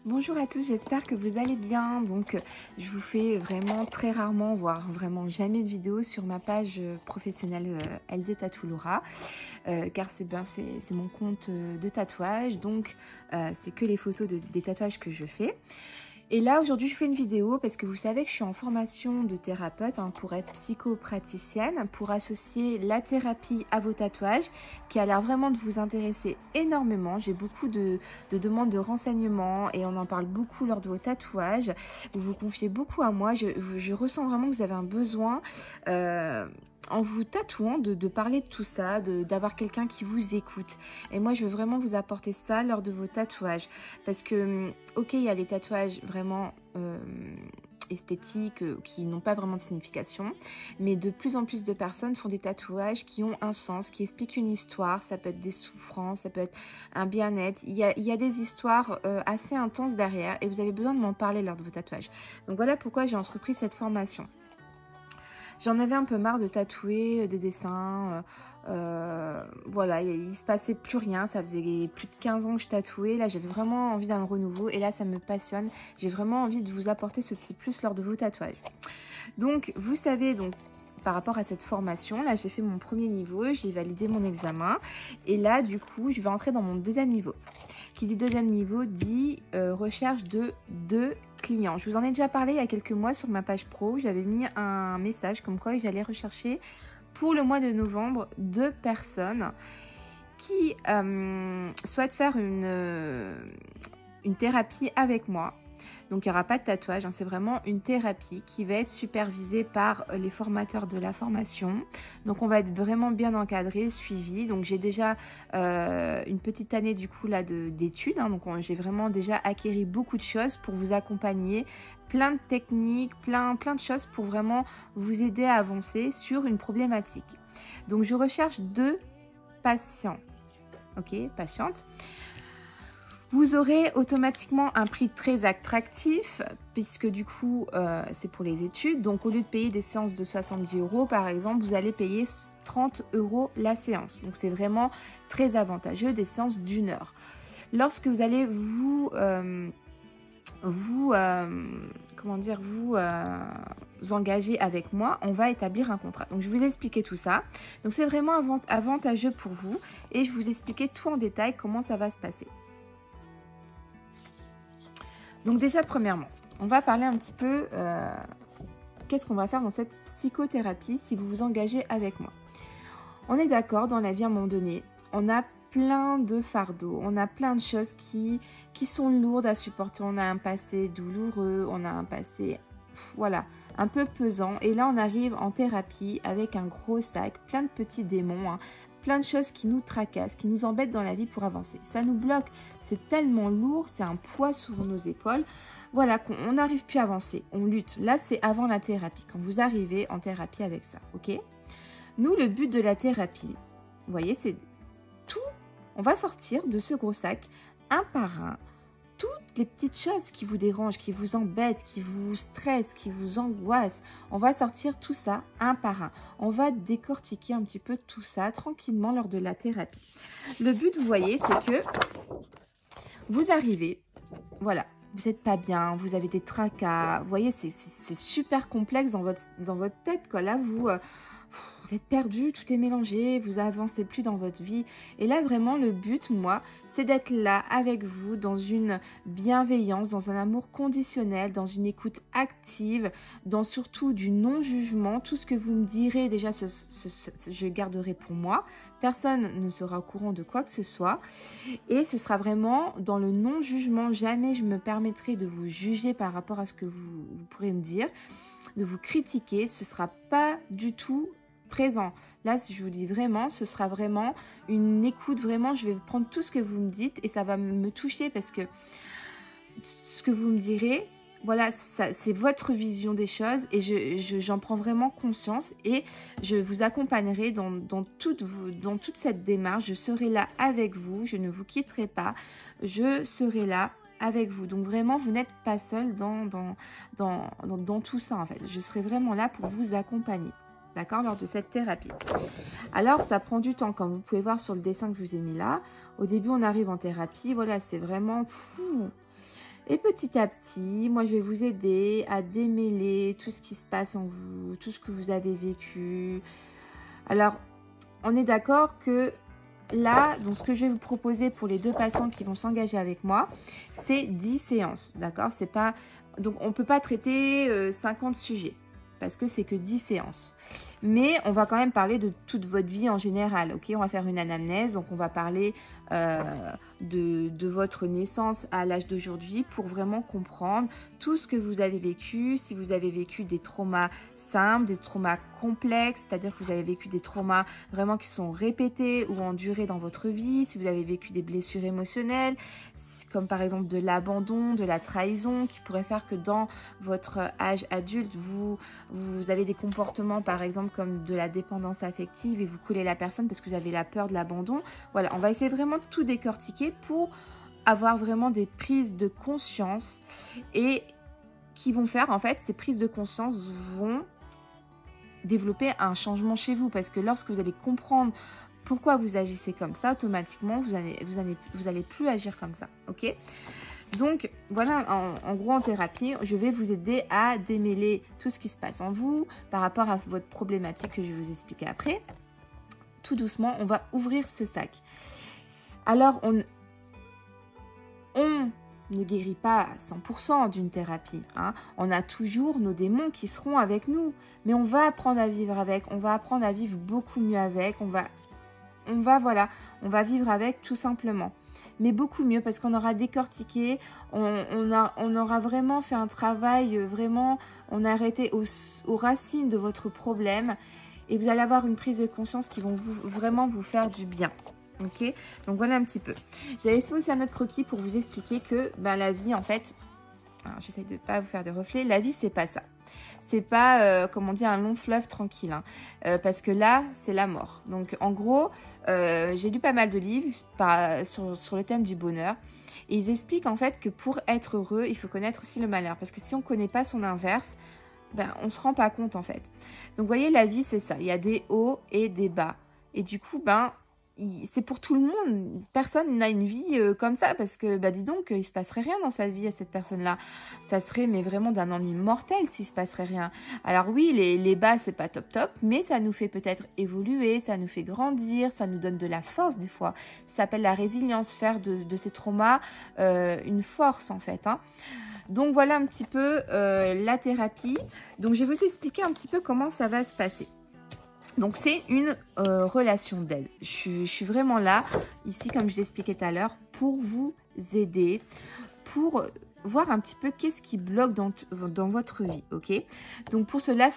Bonjour à tous, j'espère que vous allez bien. Donc, je vous fais vraiment très rarement, voire vraiment jamais de vidéos sur ma page professionnelle LD Tattoo Laura, car c'est mon compte de tatouage, donc c'est que les photos des tatouages que je fais. Et là, aujourd'hui, je fais une vidéo parce que vous savez que je suis en formation de thérapeute pour être psychopraticienne, pour associer la thérapie à vos tatouages, qui a l'air vraiment de vous intéresser énormément. J'ai beaucoup de demandes de renseignements et on en parle beaucoup lors de vos tatouages. Vous vous confiez beaucoup à moi. Je ressens vraiment que vous avez un besoin... en vous tatouant, de parler de tout ça, d'avoir quelqu'un qui vous écoute. Et moi, je veux vraiment vous apporter ça lors de vos tatouages. Parce que, ok, il y a les tatouages vraiment esthétiques, qui n'ont pas vraiment de signification. Mais de plus en plus de personnes font des tatouages qui ont un sens, qui expliquent une histoire. Ça peut être des souffrances, ça peut être un bien-être. Il y a des histoires assez intenses derrière. Et vous avez besoin de m'en parler lors de vos tatouages. Donc voilà pourquoi j'ai entrepris cette formation. J'en avais un peu marre de tatouer des dessins, voilà, il se passait plus rien, ça faisait plus de 15 ans que je tatouais, là j'avais vraiment envie d'un renouveau et là ça me passionne, j'ai vraiment envie de vous apporter ce petit plus lors de vos tatouages. Donc vous savez, donc par rapport à cette formation, là j'ai fait mon premier niveau, j'ai validé mon examen et là du coup je vais entrer dans mon deuxième niveau. Qui dit deuxième niveau dit recherche de 2 clients. Je vous en ai déjà parlé il y a quelques mois sur ma page pro. J'avais mis un message comme quoi j'allais rechercher pour le mois de novembre 2 personnes qui souhaitent faire une thérapie avec moi. Donc il n'y aura pas de tatouage, c'est vraiment une thérapie qui va être supervisée par les formateurs de la formation. Donc on va être vraiment bien encadré, suivi. Donc j'ai déjà une petite année du coup là d'études, donc j'ai vraiment déjà acquéri beaucoup de choses pour vous accompagner, plein de techniques, plein de choses pour vraiment vous aider à avancer sur une problématique. Donc je recherche 2 patients, ok, patientes. Vous aurez automatiquement un prix très attractif puisque du coup c'est pour les études. Donc au lieu de payer des séances de 70 € par exemple, vous allez payer 30 € la séance. Donc c'est vraiment très avantageux, des séances d'1 heure. Lorsque vous allez vous engager avec moi, on va établir un contrat. Donc je vais vous expliquer tout ça. Donc c'est vraiment avantageux pour vous et je vous expliquer tout en détail comment ça va se passer. Donc déjà, premièrement, on va parler un petit peu qu'est-ce qu'on va faire dans cette psychothérapie si vous vous engagez avec moi. On est d'accord, dans la vie à un moment donné, on a plein de fardeaux, on a plein de choses qui sont lourdes à supporter. On a un passé douloureux, on a un passé, voilà, un peu pesant. Et là, on arrive en thérapie avec un gros sac, plein de petits démons, plein de choses qui nous tracassent, qui nous embêtent dans la vie pour avancer. Ça nous bloque, c'est tellement lourd, c'est un poids sur nos épaules. Voilà, qu'on n'arrive plus à avancer, on lutte. Là, c'est avant la thérapie, quand vous arrivez en thérapie avec ça, ok? Nous, le but de la thérapie, vous voyez, c'est tout. On va sortir de ce gros sac, un par un, toutes les petites choses qui vous dérangent, qui vous embêtent, qui vous stressent, qui vous angoissent. On va sortir tout ça un par un. On va décortiquer un petit peu tout ça tranquillement lors de la thérapie. Le but, vous voyez, c'est que vous arrivez, voilà, vous n'êtes pas bien, vous avez des tracas. Vous voyez, c'est super complexe dans votre tête, quoi. Là, vous êtes perdu, tout est mélangé, vous avancez plus dans votre vie. Et là, vraiment, le but, moi, c'est d'être là avec vous dans une bienveillance, dans un amour conditionnel, dans une écoute active, dans surtout du non-jugement. Tout ce que vous me direz, déjà, je garderai pour moi. Personne ne sera au courant de quoi que ce soit. Et ce sera vraiment dans le non-jugement. Jamais je me permettrai de vous juger par rapport à ce que vous pourrez me dire, de vous critiquer. Ce ne sera pas du tout présent. Là, si je vous dis vraiment, ce sera vraiment une écoute, vraiment, je vais prendre tout ce que vous me dites et ça va me toucher parce que ce que vous me direz, voilà, c'est votre vision des choses et j'en prends vraiment conscience et je vous accompagnerai dans toute cette démarche. Je serai là avec vous, je ne vous quitterai pas, je serai là avec vous. Donc vraiment, vous n'êtes pas seul dans tout ça en fait. Je serai vraiment là pour vous accompagner. D'accord, lors de cette thérapie. Alors, ça prend du temps, comme vous pouvez voir sur le dessin que je vous ai mis là. Au début, on arrive en thérapie. Voilà, c'est vraiment fou. Et petit à petit, moi, je vais vous aider à démêler tout ce qui se passe en vous, tout ce que vous avez vécu. Alors, on est d'accord que là, donc ce que je vais vous proposer pour les 2 patients qui vont s'engager avec moi, c'est 10 séances, d'accord? C'est pas... Donc, on ne peut pas traiter 50 sujets parce que c'est que 10 séances. Mais on va quand même parler de toute votre vie en général, ok? On va faire une anamnèse, donc on va parler de votre naissance à l'âge d'aujourd'hui pour vraiment comprendre tout ce que vous avez vécu, si vous avez vécu des traumas simples, des traumas complexes, c'est-à-dire que vous avez vécu des traumas vraiment qui sont répétés ou en durée dans votre vie, si vous avez vécu des blessures émotionnelles, comme par exemple de l'abandon, de la trahison, qui pourrait faire que dans votre âge adulte, vous avez des comportements par exemple comme de la dépendance affective et vous coulez la personne parce que vous avez la peur de l'abandon. Voilà, on va essayer de vraiment tout décortiquer pour avoir vraiment des prises de conscience et qui vont faire en fait, ces prises de conscience vont développer un changement chez vous parce que lorsque vous allez comprendre pourquoi vous agissez comme ça, automatiquement vous allez plus agir comme ça, ok? Donc voilà, en gros en thérapie, je vais vous aider à démêler tout ce qui se passe en vous par rapport à votre problématique que je vais vous expliquer après. Tout doucement, on va ouvrir ce sac. Alors, on ne guérit pas à 100% d'une thérapie, hein. On a toujours nos démons qui seront avec nous, mais on va apprendre à vivre avec, on va apprendre à vivre beaucoup mieux avec, on va vivre avec tout simplement. Mais beaucoup mieux parce qu'on aura décortiqué, on aura vraiment fait un travail, vraiment, on a arrêté aux racines de votre problème et vous allez avoir une prise de conscience qui vont vraiment vous faire du bien. Ok, donc voilà un petit peu. J'avais fait aussi un autre croquis pour vous expliquer que la vie en fait, j'essaie de ne pas vous faire de reflets, la vie c'est pas ça. C'est pas, comme on dit, un long fleuve tranquille. Hein. Parce que là, c'est la mort. Donc, en gros, j'ai lu pas mal de livres sur le thème du bonheur. Et ils expliquent en fait que pour être heureux, il faut connaître aussi le malheur. Parce que si on ne connaît pas son inverse, on ne se rend pas compte en fait. Donc, vous voyez, la vie, c'est ça. Il y a des hauts et des bas. Et du coup, c'est pour tout le monde. Personne n'a une vie comme ça parce que, dis donc, il se passerait rien dans sa vie à cette personne-là. Ça serait, mais vraiment d'un ennui mortel s'il se passerait rien. Alors oui, les bas, c'est pas top, mais ça nous fait peut-être évoluer, ça nous fait grandir, ça nous donne de la force des fois. Ça s'appelle la résilience, faire de ces traumas une force en fait. Hein. Donc voilà un petit peu la thérapie. Donc je vais vous expliquer un petit peu comment ça va se passer. Donc, c'est une relation d'aide. Je suis vraiment là, ici, comme je l'expliquais tout à l'heure, pour vous aider, pour voir un petit peu qu'est-ce qui bloque dans votre vie, ok? Donc, pour cela,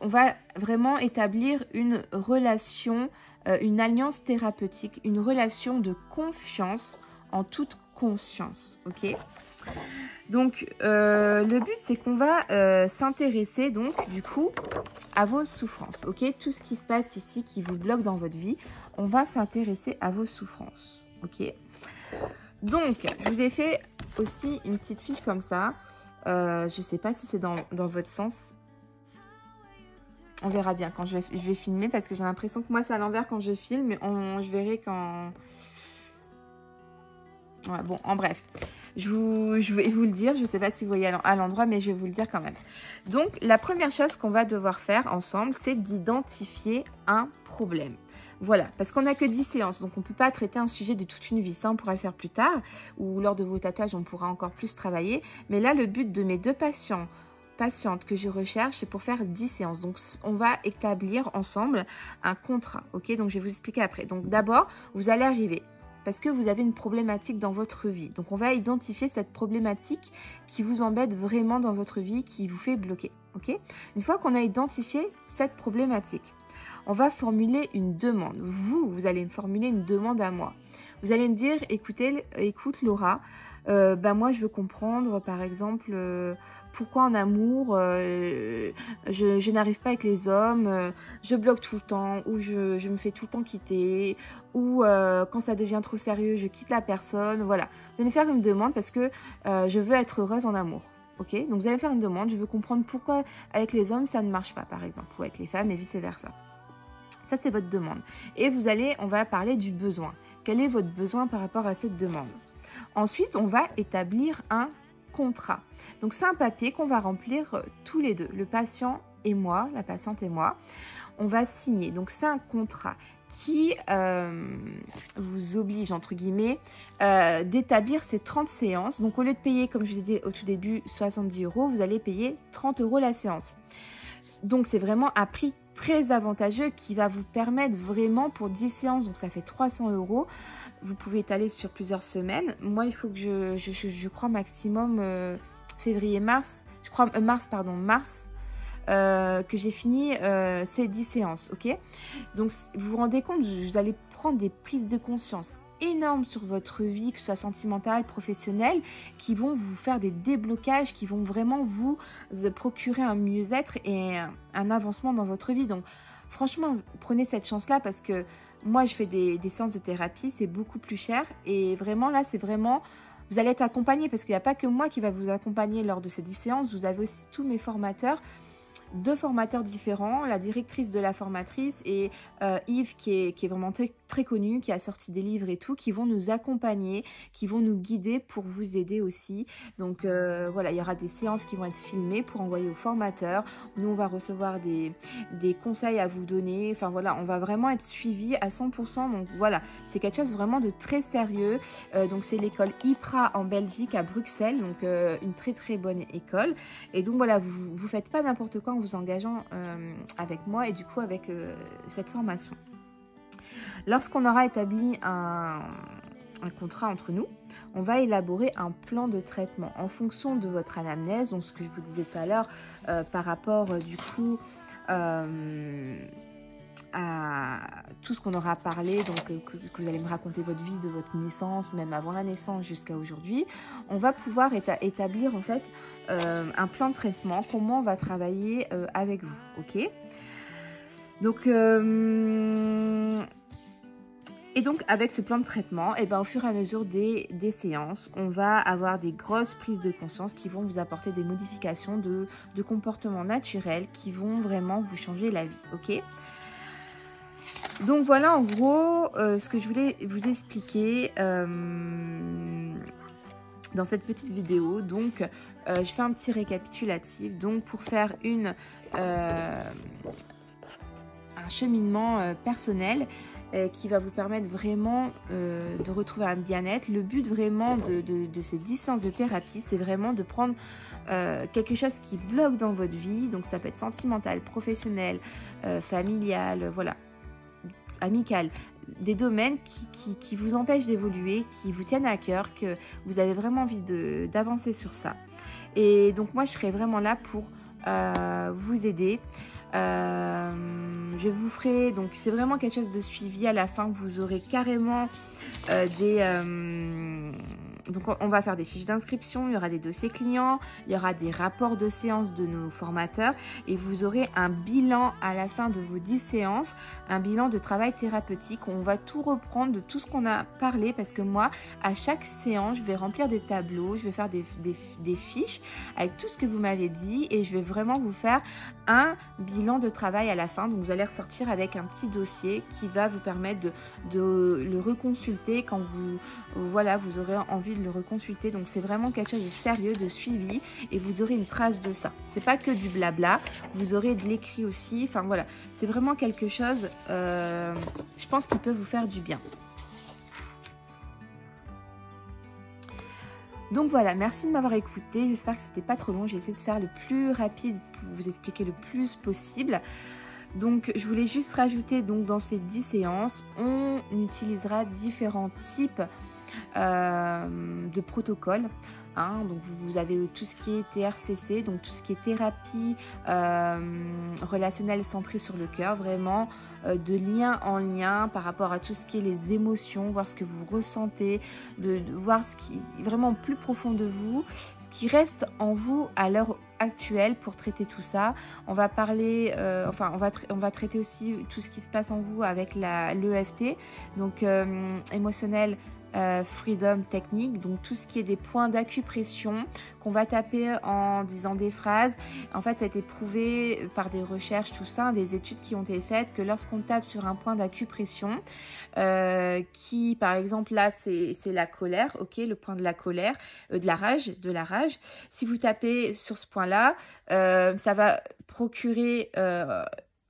on va vraiment établir une relation, une alliance thérapeutique, une relation de confiance en toute conscience, ok? Donc, le but, c'est qu'on va s'intéresser, donc, du coup, à vos souffrances, ok? Tout ce qui se passe ici, qui vous bloque dans votre vie, on va s'intéresser à vos souffrances, ok? Donc, je vous ai fait aussi une petite fiche comme ça. Je ne sais pas si c'est dans votre sens. On verra bien quand je vais filmer, parce que j'ai l'impression que moi, c'est à l'envers quand je filme, mais je verrai quand... Ouais, bon, en bref. Je vais vous le dire, je ne sais pas si vous voyez à l'endroit, mais je vais vous le dire quand même. Donc, la première chose qu'on va devoir faire ensemble, c'est d'identifier un problème. Voilà, parce qu'on n'a que 10 séances, donc on ne peut pas traiter un sujet de toute une vie. Ça, on pourra le faire plus tard, ou lors de vos tatouages, on pourra encore plus travailler. Mais là, le but de mes 2 patientes que je recherche, c'est pour faire 10 séances. Donc, on va établir ensemble un contrat, ok? Donc, je vais vous expliquer après. Donc, d'abord, vous allez arriver parce que vous avez une problématique dans votre vie. Donc, on va identifier cette problématique qui vous embête vraiment dans votre vie, qui vous fait bloquer, ok? Une fois qu'on a identifié cette problématique, on va formuler une demande. Vous allez me formuler une demande à moi. Vous allez me dire, écoute Laura, moi je veux comprendre par exemple pourquoi en amour je n'arrive pas avec les hommes, je bloque tout le temps, ou je me fais tout le temps quitter, ou quand ça devient trop sérieux je quitte la personne. Voilà, vous allez faire une demande parce que je veux être heureuse en amour. Ok, donc vous allez faire une demande, je veux comprendre pourquoi avec les hommes ça ne marche pas par exemple, ou avec les femmes et vice versa. Ça, c'est votre demande. Et on va parler du besoin. Quel est votre besoin par rapport à cette demande? Ensuite, on va établir un contrat. Donc c'est un papier qu'on va remplir tous les deux, le patient et moi, la patiente et moi. On va signer. Donc c'est un contrat qui vous oblige, entre guillemets, d'établir ces 30 séances. Donc au lieu de payer, comme je vous ai dit au tout début, 70 €, vous allez payer 30 € la séance. Donc c'est vraiment un prix très avantageux qui va vous permettre vraiment pour 10 séances, donc ça fait 300 €. Vous pouvez étaler sur plusieurs semaines. Moi, il faut que je crois maximum février-mars, je crois mars, que j'ai fini ces 10 séances, ok? Donc, vous vous rendez compte, vous allez prendre des prises de conscience énormes sur votre vie, que ce soit sentimentale, professionnelle, qui vont vous faire des déblocages, qui vont vraiment vous procurer un mieux-être et un avancement dans votre vie. Donc, franchement, prenez cette chance-là parce que moi, je fais des séances de thérapie, c'est beaucoup plus cher et vraiment, là, c'est vraiment... Vous allez être accompagné parce qu'il n'y a pas que moi qui va vous accompagner lors de ces 10 séances, vous avez aussi tous mes formateurs, 2 formateurs différents, la directrice de la formatrice et Yves qui est vraiment très connu, qui a sorti des livres et tout, qui vont nous accompagner, qui vont nous guider pour vous aider aussi. Donc voilà, il y aura des séances qui vont être filmées pour envoyer aux formateurs. Nous, on va recevoir des conseils à vous donner. Enfin voilà, on va vraiment être suivi à 100%. Donc voilà, c'est quelque chose vraiment de très sérieux. Donc c'est l'école IPRA en Belgique, à Bruxelles. Donc une très bonne école. Et donc voilà, vous faites pas n'importe quoi en vous engageant avec moi et du coup avec cette formation. Lorsqu'on aura établi un contrat entre nous, on va élaborer un plan de traitement en fonction de votre anamnèse, donc ce que je vous disais tout à l'heure par rapport du coup à tout ce qu'on aura parlé, donc que vous allez me raconter votre vie de votre naissance, même avant la naissance jusqu'à aujourd'hui. On va pouvoir établir en fait un plan de traitement, comment on va travailler avec vous, ok? Donc et donc, avec ce plan de traitement, et ben, au fur et à mesure des séances, on va avoir des grosses prises de conscience qui vont vous apporter des modifications de comportement naturel qui vont vraiment vous changer la vie, ok? Donc, voilà en gros ce que je voulais vous expliquer dans cette petite vidéo. Donc, je fais un petit récapitulatif. Donc, pour faire un cheminement personnel, qui va vous permettre vraiment de retrouver un bien-être. Le but vraiment de ces 10 séances de thérapie, c'est vraiment de prendre quelque chose qui bloque dans votre vie. Donc ça peut être sentimental, professionnel, familial, voilà, amical. Des domaines qui vous empêchent d'évoluer, qui vous tiennent à cœur, que vous avez vraiment envie d'avancer sur ça. Et donc moi, je serai vraiment là pour vous aider. Je vous ferai, donc c'est vraiment quelque chose de suivi à la fin, vous aurez carrément donc on va faire des fiches d'inscription, il y aura des dossiers clients, il y aura des rapports de séances de nos formateurs et vous aurez un bilan à la fin de vos 10 séances, un bilan de travail thérapeutique. On va tout reprendre de tout ce qu'on a parlé parce que moi, à chaque séance, je vais remplir des tableaux, je vais faire des fiches avec tout ce que vous m'avez dit et je vais vraiment vous faire un bilan de travail à la fin. Donc vous allez ressortir avec un petit dossier qui va vous permettre de le reconsulter quand vous aurez envie de le reconsulter. Donc c'est vraiment quelque chose de sérieux, de suivi et vous aurez une trace de ça. C'est pas que du blabla, vous aurez de l'écrit aussi. Enfin voilà, c'est vraiment quelque chose, je pense, qui peut vous faire du bien. Donc voilà, merci de m'avoir écouté. J'espère que c'était pas trop long. J'ai essayé de faire le plus rapide pour vous expliquer le plus possible. Donc je voulais juste rajouter, donc dans ces 10 séances, on utilisera différents types de protocoles. Donc vous avez tout ce qui est TRCC, donc tout ce qui est thérapie relationnelle centrée sur le cœur, vraiment de lien en lien par rapport à tout ce qui est les émotions, voir ce que vous ressentez, de voir ce qui est vraiment plus profond de vous, ce qui reste en vous à l'heure actuelle pour traiter tout ça. On va parler, on va traiter aussi tout ce qui se passe en vous avec l'EFT, donc émotionnel, Freedom Technique, donc tout ce qui est des points d'acupression qu'on va taper en disant des phrases. En fait, ça a été prouvé par des recherches, tout ça, des études qui ont été faites, que lorsqu'on tape sur un point d'acupression, qui, par exemple, là, c'est la colère, ok, le point de la colère, de la rage. Si vous tapez sur ce point-là, ça va procurer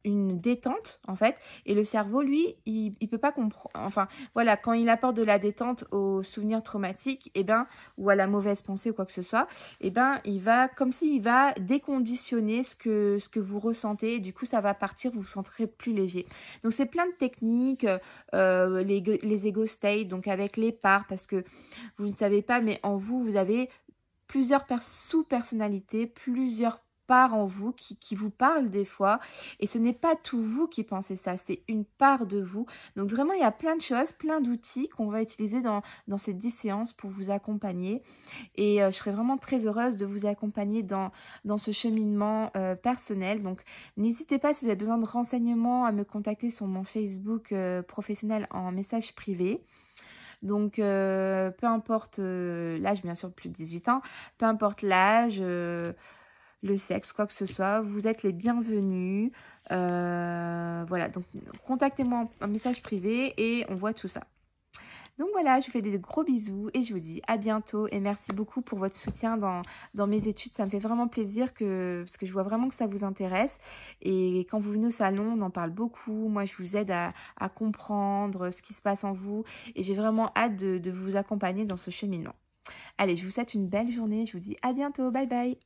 une détente en fait, et le cerveau lui il peut pas comprendre, enfin voilà, quand il apporte de la détente aux souvenirs traumatiques, et ben, ou à la mauvaise pensée ou quoi que ce soit, et ben il va, comme s'il va déconditionner ce que vous ressentez, et du coup ça va partir, vous vous sentirez plus léger. Donc c'est plein de techniques, les ego states, donc avec les parts, parce que vous ne savez pas, mais en vous, vous avez plusieurs sous-personnalités, plusieurs parts en vous qui vous parlent des fois, et ce n'est pas tout vous qui pensez ça, c'est une part de vous. Donc vraiment, il y a plein de choses, plein d'outils qu'on va utiliser dans ces 10 séances pour vous accompagner, et je serais vraiment très heureuse de vous accompagner dans ce cheminement personnel. Donc n'hésitez pas, si vous avez besoin de renseignements, à me contacter sur mon Facebook professionnel en message privé. Donc, peu importe l'âge, bien sûr, plus de 18 ans, peu importe l'âge, le sexe, quoi que ce soit, vous êtes les bienvenus. Voilà, donc contactez-moi en message privé et on voit tout ça. Donc voilà, je vous fais des gros bisous et je vous dis à bientôt, et merci beaucoup pour votre soutien dans mes études. Ça me fait vraiment plaisir, parce que je vois vraiment que ça vous intéresse, et quand vous venez au salon, on en parle beaucoup. Moi, je vous aide à comprendre ce qui se passe en vous, et j'ai vraiment hâte de vous accompagner dans ce cheminement. Allez, je vous souhaite une belle journée, je vous dis à bientôt, bye bye.